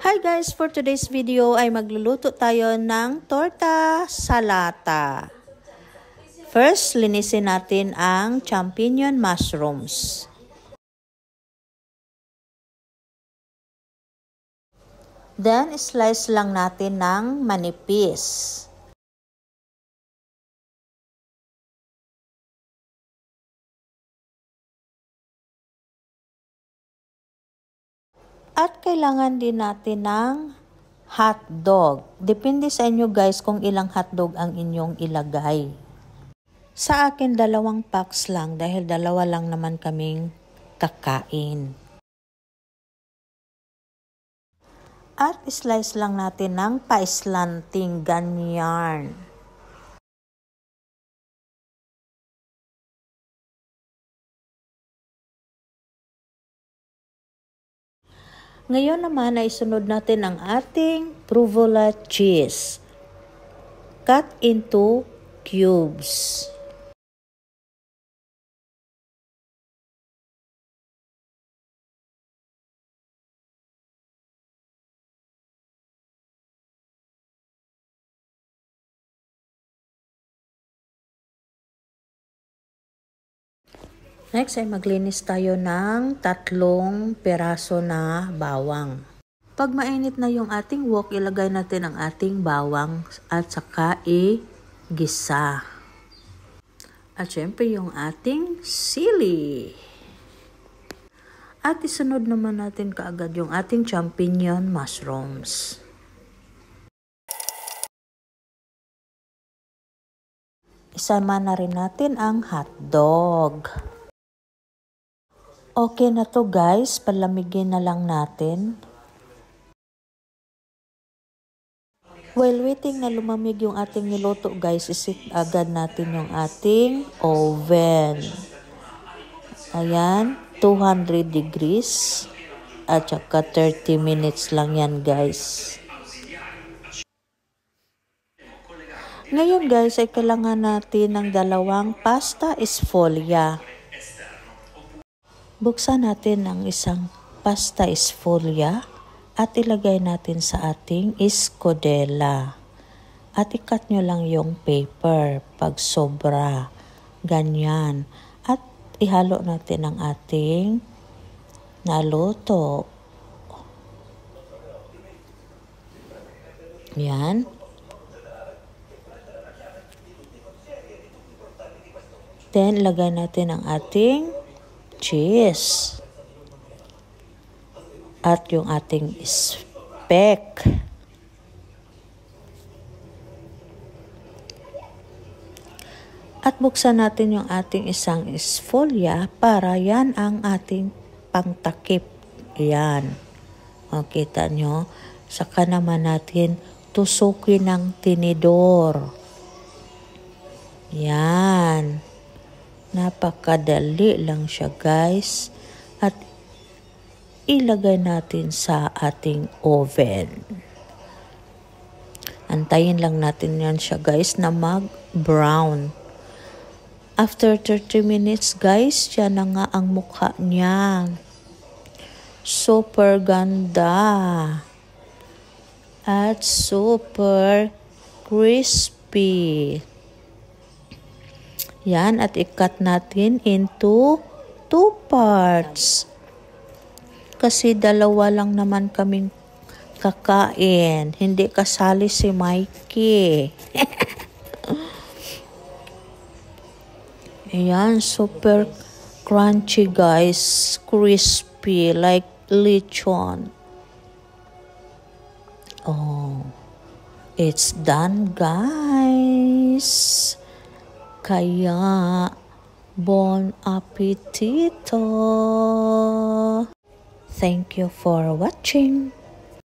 Hi guys! For today's video ay magluluto tayo ng torta sa lata. First, linisin natin ang champignon mushrooms. Then, slice lang natin ng manipis. At kailangan din natin ng hotdog. Depende sa inyo guys kung ilang hotdog ang inyong ilagay. Sa akin, 2 packs lang dahil 2 lang naman kaming kakain. At slice lang natin ng paislanting ganyan. Ngayon naman ay sunod natin ang ating provola cheese. Cut into cubes. Next ay maglinis tayo ng 3 peraso na bawang. Pag mainit na yung ating wok, ilagay natin ang ating bawang at saka i-gisa. At syempre yung ating sili. At isunod naman natin kaagad yung ating champignon mushrooms. Isama na rin natin ang hotdog. Okay na to guys, palamigin na lang natin. While waiting na lumamig yung ating niluto guys, isit agad natin yung ating oven. Ayan, 200 degrees at saka 30 minutes lang yan guys. Ngayon guys ay kailangan natin ng 2 pasta esfoglia. Buksan natin ang isang pasta esfoglia at ilagay natin sa ating escudella. At ikat nyo lang yung paper pag sobra. Ganyan. At ihalo natin ang ating naluto. Yan. Then, lagay natin ang ating cheese at yung ating speck. At buksan natin yung ating isang esfoglia para yan ang ating pangtakip. Yan. O, kita nyo? Saka naman natin tusukin ng tinidor. Yan. Napakadali lang siya guys. At ilagay natin sa ating oven. Antayin lang natin yan siya guys na mag-brown. After 30 minutes guys, yan na nga ang mukha niya. Super ganda. At super crispy. Yan, at i-cut natin into 2 parts. Kasi 2 lang naman kaming kakain. Hindi kasali si Mikey. Ayan, super crunchy guys. Crispy like lechon. Oh, it's done guys. Kaya, bon appetito! Thank you for watching.